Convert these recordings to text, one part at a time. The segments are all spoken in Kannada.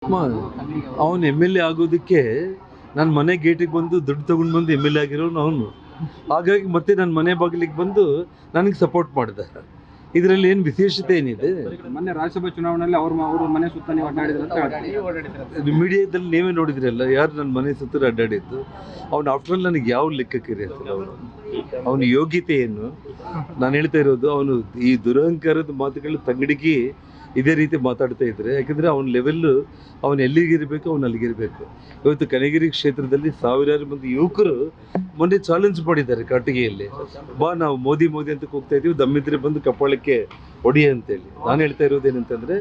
ಅವನು ಎಮ್ ಎಲ್ ಎ ಆಗೋದಕ್ಕೆ ನನ್ನ ಮನೆ ಗೇಟಿಗೆ ಬಂದು ದುಡ್ಡು ತೊಗೊಂಡು ಬಂದು ಎಮ್ ಎಲ್ ಎ ಆಗಿರೋನು ಅವನು. ಹಾಗಾಗಿ ಮತ್ತೆ ನನ್ನ ಮನೆ ಬಾಗಿಲಿಗೆ ಬಂದು ನನಗೆ ಸಪೋರ್ಟ್ ಮಾಡಿದ. ಇದರಲ್ಲಿ ಏನು ವಿಶೇಷತೆ ಏನಿದೆ? ಮೊನ್ನೆ ರಾಜ್ಯಸಭಾ ಚುನಾವಣೆಯಲ್ಲಿ ಅವ್ರ ಮನೆ ಸುತ್ತ ನೀವು ಅಡ್ಡಾಡಿದ್ರೆ ಮೀಡಿಯಾದಲ್ಲಿ ನೀವೇ ನೋಡಿದ್ರಲ್ಲ, ಯಾರು ನನ್ನ ಮನೆ ಸುತ್ತ ಅಡ್ಡಾಡಿದ್ದು. ಅವ್ನು ಆಫ್ಟರ್ ಆಲ್ ನನಗೆ ಯಾವ ಲೆಕ್ಕಕ್ಕಿರಿ ಅಂತಲ್ಲ. ಅವನ ಯೋಗ್ಯತೆ ಏನು? ನಾನು ಹೇಳ್ತಾ ಇರೋದು, ಅವನು ಈ ದುರಹಂಕಾರದ ಮಾತುಗಳು ತಂಗಡಿಗೆ ಇದೇ ರೀತಿ ಮಾತಾಡ್ತಾ ಇದ್ರೆ, ಯಾಕಂದರೆ ಅವನ ಲೆವೆಲ್ಲು ಅವನು ಎಲ್ಲಿಗಿರಬೇಕು ಅವನು ಅಲ್ಲಿಗಿರಬೇಕು. ಇವತ್ತು ಕನಗಿರಿ ಕ್ಷೇತ್ರದಲ್ಲಿ ಸಾವಿರಾರು ಮಂದಿ ಯುವಕರು ಮೊನ್ನೆ ಚಾಲೆಂಜ್ ಮಾಡಿದ್ದಾರೆ ಕಾಟಿಗೆಯಲ್ಲಿ, ಬಾ ನಾವು ಮೋದಿ ಅಂತ ಕೂಗ್ತಾ ಇದ್ದೀವಿ, ದಮ್ಮಿದ್ರೆ ಬಂದು ಕಪಾಳಕ್ಕೆ ಹೊಡಿ ಅಂತೇಳಿ. ನಾನು ಹೇಳ್ತಾ ಇರೋದೇನಂತಂದರೆ,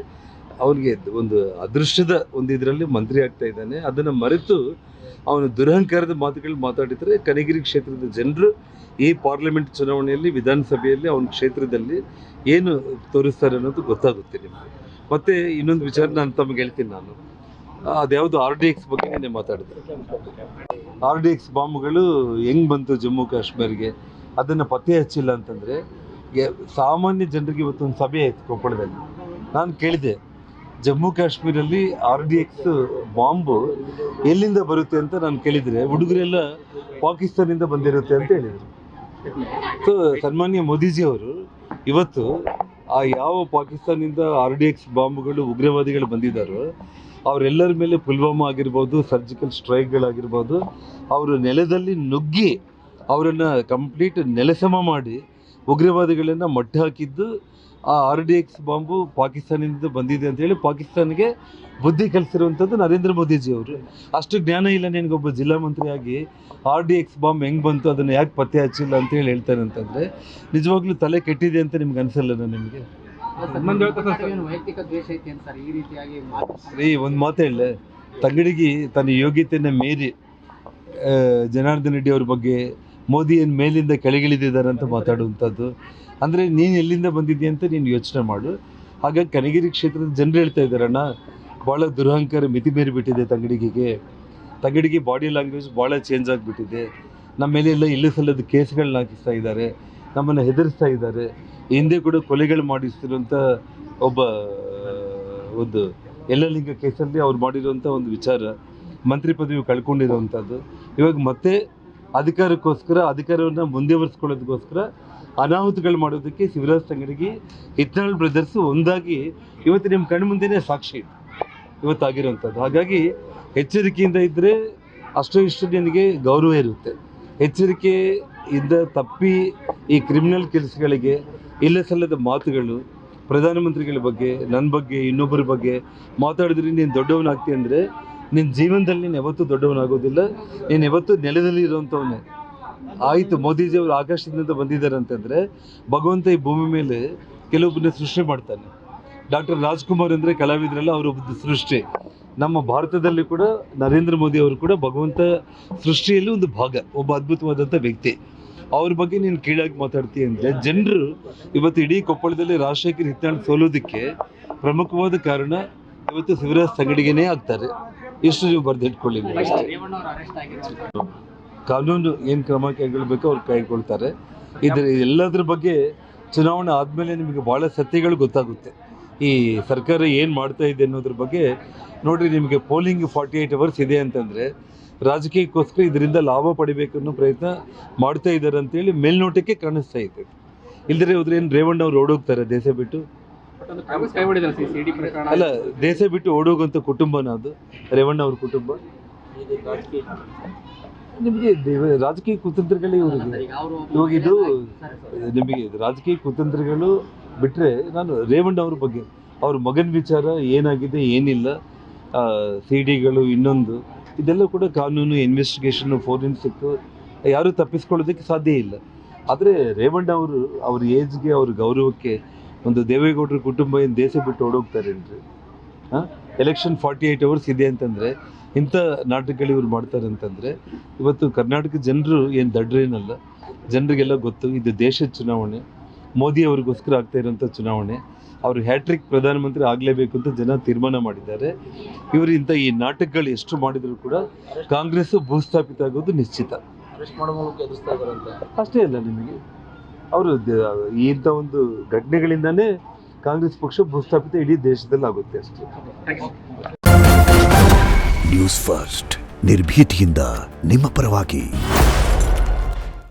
ಅವನಿಗೆ ಒಂದು ಅದೃಷ್ಟದ ಒಂದು ಇದರಲ್ಲಿ ಮಂತ್ರಿ ಆಗ್ತಾ ಇದ್ದಾನೆ. ಅದನ್ನು ಮರೆತು ಅವನು ದುರಹಂಕಾರದ ಮಾತುಗಳು ಮಾತಾಡಿದರೆ ಕನಗಿರಿ ಕ್ಷೇತ್ರದ ಜನರು ಈ ಪಾರ್ಲಿಮೆಂಟ್ ಚುನಾವಣೆಯಲ್ಲಿ ವಿಧಾನಸಭೆಯಲ್ಲಿ ಅವನ ಕ್ಷೇತ್ರದಲ್ಲಿ ಏನು ತೋರಿಸ್ತಾರೆ ಅನ್ನೋದು ಗೊತ್ತಾಗುತ್ತೆ ನಿಮಗೆ. ಮತ್ತು ಇನ್ನೊಂದು ವಿಚಾರ ನಾನು ತಮಗೆ ಹೇಳ್ತೀನಿ. ನಾನು ಅದ್ಯಾವುದು RDX ಬಗ್ಗೆ ನಾನು ಮಾತಾಡಿದೆ. RDX ಬಾಂಬ್ಗಳು ಹೆಂಗೆ ಬಂತು ಜಮ್ಮು ಕಾಶ್ಮೀರಿಗೆ, ಅದನ್ನು ಪತ್ತೆ ಹಚ್ಚಿಲ್ಲ ಅಂತಂದರೆ ಸಾಮಾನ್ಯ ಜನರಿಗೆ ಇವತ್ತೊಂದು ಸಭೆ ಆಯಿತು ಕೊಪ್ಪಳದಲ್ಲಿ. ನಾನು ಕೇಳಿದೆ, ಜಮ್ಮು ಕಾಶ್ಮೀರಲ್ಲಿ RDX ಬಾಂಬು ಎಲ್ಲಿಂದ ಬರುತ್ತೆ ಅಂತ ನಾನು ಕೇಳಿದರೆ, ಹುಡುಗರೆಲ್ಲ ಪಾಕಿಸ್ತಾನದಿಂದ ಬಂದಿರುತ್ತೆ ಅಂತ ಹೇಳಿದರು. ಸೊ ಸನ್ಮಾನ್ಯ ಮೋದಿಜಿ ಅವರು ಇವತ್ತು ಯಾವ ಪಾಕಿಸ್ತಾನದಿಂದ RDX ಬಾಂಬುಗಳು ಉಗ್ರವಾದಿಗಳು ಬಂದಿದ್ದಾರೋ ಅವರೆಲ್ಲರ ಮೇಲೆ ಪುಲ್ವಾಮಾ ಆಗಿರ್ಬೋದು, ಸರ್ಜಿಕಲ್ ಸ್ಟ್ರೈಕ್ಗಳಾಗಿರ್ಬೋದು, ಅವರು ನೆಲದಲ್ಲಿ ನುಗ್ಗಿ ಅವರನ್ನು ಕಂಪ್ಲೀಟ್ ನೆಲಸಮ ಮಾಡಿ ಉಗ್ರವಾದಿಗಳನ್ನು ಮಟ್ಟ ಹಾಕಿದ್ದು ಆ RDX ಬಾಂಬು ಪಾಕಿಸ್ತಾನದಿಂದ ಬಂದಿದೆ ಅಂತೇಳಿ ಪಾಕಿಸ್ತಾನಿಗೆ ಬುದ್ಧಿ ಕಲಿಸಿರುವಂಥದ್ದು ನರೇಂದ್ರ ಮೋದಿಜಿ ಅವರು. ಅಷ್ಟು ಜ್ಞಾನ ಇಲ್ಲ ನಿನಗೊಬ್ಬ ಜಿಲ್ಲಾ ಮಂತ್ರಿಯಾಗಿ RDX ಬಾಂಬ್ ಹೆಂಗೆ ಬಂತು, ಅದನ್ನು ಯಾಕೆ ಪತ್ತೆ ಹಚ್ಚಿಲ್ಲ ಅಂತೇಳಿ ಹೇಳ್ತಾನೆ ಅಂತಂದರೆ ನಿಜವಾಗ್ಲೂ ತಲೆ ಕೆಟ್ಟಿದೆ ಅಂತ ನಿಮ್ಗೆ ಅನಿಸಲ್ಲ ನಿಮಗೆ? ಒಂದು ಮಾತು ಹೇಳ, ತಂಗಡಿಗೆ ತನ್ನ ಯೋಗ್ಯತೆಯನ್ನು ಮೀರಿ ಜನಾರ್ದನ್ ರೆಡ್ಡಿ ಅವ್ರ ಬಗ್ಗೆ ಮೋದಿ ಏನು ಮೇಲಿಂದ ಕೆಳಗಿಳಿದಿದ್ದಾರೆ ಅಂತ ಮಾತಾಡುವಂಥದ್ದು. ಅಂದರೆ ನೀನು ಎಲ್ಲಿಂದ ಬಂದಿದ್ದೀಯ ಅಂತ ನೀನು ಯೋಚನೆ ಮಾಡು. ಹಾಗಾಗಿ ಕನಗಿರಿ ಕ್ಷೇತ್ರದ ಜನರು ಹೇಳ್ತಾ ಇದ್ದಾರಣ್ಣ, ಭಾಳ ದುರಹಂಕಾರ ಮಿತಿ ಮೀರಿಬಿಟ್ಟಿದೆ ತಂಗಡಿಗೆ ಬಾಡಿ ಲ್ಯಾಂಗ್ವೇಜ್ ಭಾಳ ಚೇಂಜ್ ಆಗಿಬಿಟ್ಟಿದೆ. ನಮ್ಮ ಮೇಲೆ ಎಲ್ಲ ಇಲ್ಲ ಸಲ್ಲದ ಕೇಸ್ಗಳನ್ನ ಹಾಕಿಸ್ತಾ ಇದ್ದಾರೆ, ನಮ್ಮನ್ನು ಹೆದರಿಸ್ತಾ ಇದ್ದಾರೆ. ಹಿಂದೆ ಕೂಡ ಕೊಲೆಗಳು ಮಾಡಿಸ್ತಿರುವಂಥ ಒಂದು ಯಲ್ಲಲಿಂಗ ಕೇಸಲ್ಲಿ ಅವ್ರು ಮಾಡಿರುವಂಥ ಒಂದು ವಿಚಾರ, ಮಂತ್ರಿ ಪದವಿ ಕಳ್ಕೊಂಡಿರೋವಂಥದ್ದು. ಇವಾಗ ಮತ್ತೆ ಅಧಿಕಾರವನ್ನು ಮುಂದುವರಿಸ್ಕೊಳ್ಳೋದಕ್ಕೋಸ್ಕರ ಅನಾಹುತಗಳು ಮಾಡೋದಕ್ಕೆ ಶಿವರಾಜ್ ತಂಗಡಿಗೆ, ಹಿತ್ನಾಳ್ ಬ್ರದರ್ಸು ಒಂದಾಗಿ ಇವತ್ತು ನಿಮ್ಮ ಕಣ್ಣು ಮುಂದೆನೇ ಸಾಕ್ಷಿ ಇವತ್ತಾಗಿರೋವಂಥದ್ದು. ಹಾಗಾಗಿ ಎಚ್ಚರಿಕೆಯಿಂದ ಇದ್ದರೆ ಅಷ್ಟೋ ಇಷ್ಟು ನಿನಗೆ ಗೌರವ ಇರುತ್ತೆ. ಎಚ್ಚರಿಕೆಯಿಂದ ತಪ್ಪಿ ಈ ಕ್ರಿಮಿನಲ್ ಕೆಲಸಗಳಿಗೆ ಇಲ್ಲ ಸಲ್ಲದ ಮಾತುಗಳು ಪ್ರಧಾನಮಂತ್ರಿಗಳ ಬಗ್ಗೆ, ನನ್ನ ಬಗ್ಗೆ, ಇನ್ನೊಬ್ಬರ ಬಗ್ಗೆ ಮಾತಾಡಿದ್ರೆ ನೀನು ದೊಡ್ಡವನಾಗ್ತಿ ಅಂದರೆ ನಿನ್ನ ಜೀವನದಲ್ಲಿ ನೀನು ಯಾವತ್ತೂ ದೊಡ್ಡವನಾಗೋದಿಲ್ಲ. ನೀನು ಯಾವತ್ತೂ ನೆಲದಲ್ಲಿ ಇರೋವಂಥವನ್ನೇ. ಆಯಿತು, ಮೋದಿಜಿಯವರು ಆಕಾಶದಿಂದ ಬಂದಿದ್ದಾರೆ ಅಂತಂದರೆ ಭಗವಂತ ಈ ಭೂಮಿ ಮೇಲೆ ಕೆಲವೊಬ್ಬರನ್ನ ಸೃಷ್ಟಿ ಮಾಡ್ತಾನೆ. ಡಾಕ್ಟರ್ ರಾಜ್ಕುಮಾರ್ ಅಂದರೆ ಕಲಾವಿದರೆಲ್ಲ ಅವರೊಬ್ಬ ಸೃಷ್ಟಿ. ನಮ್ಮ ಭಾರತದಲ್ಲಿ ಕೂಡ ನರೇಂದ್ರ ಮೋದಿ ಅವರು ಕೂಡ ಭಗವಂತ ಸೃಷ್ಟಿಯಲ್ಲಿ ಒಂದು ಭಾಗ, ಒಬ್ಬ ಅದ್ಭುತವಾದಂಥ ವ್ಯಕ್ತಿ. ಅವ್ರ ಬಗ್ಗೆ ನೀನು ಕೀಳಾಗಿ ಮಾತಾಡ್ತೀಯ ಅಂದರೆ ಜನರು ಇವತ್ತು ಇಡೀ ಕೊಪ್ಪಳದಲ್ಲಿ ರಾಜಶೇಖರ್ ಹಿತ್ನಾಳ್ ಸೋಲೋದಕ್ಕೆ ಪ್ರಮುಖವಾದ ಕಾರಣ ಇವತ್ತು ಶಿವರಾಜ್ ತಂಗಡಿಗೆನೇ ಆಗ್ತಾರೆ. ಇಷ್ಟು ನೀವು ಬರೆದಿಟ್ಕೊಳ್ಳಿ. ಕಾನೂನು ಏನು ಕ್ರಮ ಕೈಗೊಳ್ಬೇಕು ಅವ್ರು ಕೈಗೊಳ್ತಾರೆ. ಎಲ್ಲದ್ರ ಬಗ್ಗೆ ಚುನಾವಣೆ ಆದಮೇಲೆ ನಿಮಗೆ ಭಾಳ ಸತ್ಯಗಳು ಗೊತ್ತಾಗುತ್ತೆ. ಈ ಸರ್ಕಾರ ಏನು ಮಾಡ್ತಾ ಇದೆ ಅನ್ನೋದ್ರ ಬಗ್ಗೆ ನೋಡಿರಿ. ನಿಮಗೆ ಪೋಲಿಂಗ್ 48 hours ಇದೆ ಅಂತಂದರೆ ರಾಜಕೀಯಕ್ಕೋಸ್ಕರ ಇದರಿಂದ ಲಾಭ ಪಡಿಬೇಕು ಅನ್ನೋ ಪ್ರಯತ್ನ ಮಾಡ್ತಾ ಇದ್ದಾರೆ ಅಂತೇಳಿ ಮೇಲ್ನೋಟಕ್ಕೆ ಕಾಣಿಸ್ತಾ ಇದೆ. ಇಲ್ಲದ್ರೆ ಹೋದ್ರೆ ಏನು ರೇವಣ್ಣ ಅವ್ರು ಓಡೋಗ್ತಾರೆ ದೇಶ ಬಿಟ್ಟು? ಅಲ್ಲ, ದೇಶ ಬಿಟ್ಟು ಓಡೋಗುವಂಥ ಕುಟುಂಬನ ಅದು ರೇವಣ್ಣ ಅವ್ರ ಕುಟುಂಬ. ನಿಮಗೆ ರಾಜಕೀಯ ಕುತಂತ್ರಗಳೇ ಇವರಿಗೆ. ಇವಾಗ ಇದು ನಿಮಗೆ ರಾಜಕೀಯ ಕುತಂತ್ರಗಳು ಬಿಟ್ಟರೆ, ನಾನು ರೇವಣ್ಣ ಅವ್ರ ಬಗ್ಗೆ, ಅವ್ರ ಮಗನ ವಿಚಾರ ಏನಾಗಿದೆ ಏನಿಲ್ಲ, CDಗಳು ಇನ್ನೊಂದು, ಇದೆಲ್ಲ ಕೂಡ ಕಾನೂನು ಇನ್ವೆಸ್ಟಿಗೇಷನ್ನು ಫೋರೆನ್ಸಿಕ್ಕು ಯಾರೂ ತಪ್ಪಿಸ್ಕೊಳ್ಳೋದಕ್ಕೆ ಸಾಧ್ಯ ಇಲ್ಲ. ಆದರೆ ರೇವಣ್ಣ ಅವರು ಅವ್ರ ಏಜ್ಗೆ, ಅವ್ರ ಗೌರವಕ್ಕೆ ಒಂದು ದೇವೇಗೌಡರ ಕುಟುಂಬ ಏನು ದೇಶ ಬಿಟ್ಟು ಓಡೋಗ್ತಾರೇನ್ರಿ? ಎಲೆಕ್ಷನ್ 48 hours ಇದೆ ಅಂತಂದರೆ ಇಂಥ ನಾಟಕಗಳು ಇವ್ರು ಮಾಡ್ತಾರೆ ಅಂತಂದರೆ ಇವತ್ತು ಕರ್ನಾಟಕ ಜನರು ಏನು ದಡ್ರೇನಲ್ಲ, ಜನರಿಗೆಲ್ಲ ಗೊತ್ತು ಇದು ದೇಶದ ಚುನಾವಣೆ, ಮೋದಿ ಅವ್ರಿಗೋಸ್ಕರ ಆಗ್ತಾ ಇರೋಂಥ ಚುನಾವಣೆ. ಅವರು ಹ್ಯಾಟ್ರಿಕ್ ಪ್ರಧಾನಮಂತ್ರಿ ಆಗಲೇಬೇಕು ಅಂತ ಜನ ತೀರ್ಮಾನ ಮಾಡಿದ್ದಾರೆ. ಇವರು ಇಂಥ ಈ ನಾಟಕಗಳು ಎಷ್ಟು ಮಾಡಿದರೂ ಕೂಡ ಕಾಂಗ್ರೆಸ್ಸು ಭೂಸ್ಥಾಪಿತ ಆಗೋದು ನಿಶ್ಚಿತ. ಅಷ್ಟೇ ಅಲ್ಲ, ನಿಮಗೆ ಅವರು ಇಂಥ ಒಂದು ಘಟನೆಗಳಿಂದನೇ ಕಾಂಗ್ರೆಸ್ ಪಕ್ಷ ಭೂಸ್ಥಾಪಿತ ಇಡೀ ದೇಶದಲ್ಲಿ ಆಗುತ್ತೆ ಅಷ್ಟೇ. ನ್ಯೂಸ್ ಫಸ್ಟ್ ನಿರ್ಭೀತಿಯಿಂದ ನಿಮ್ಮ ಪರವಾಗಿ.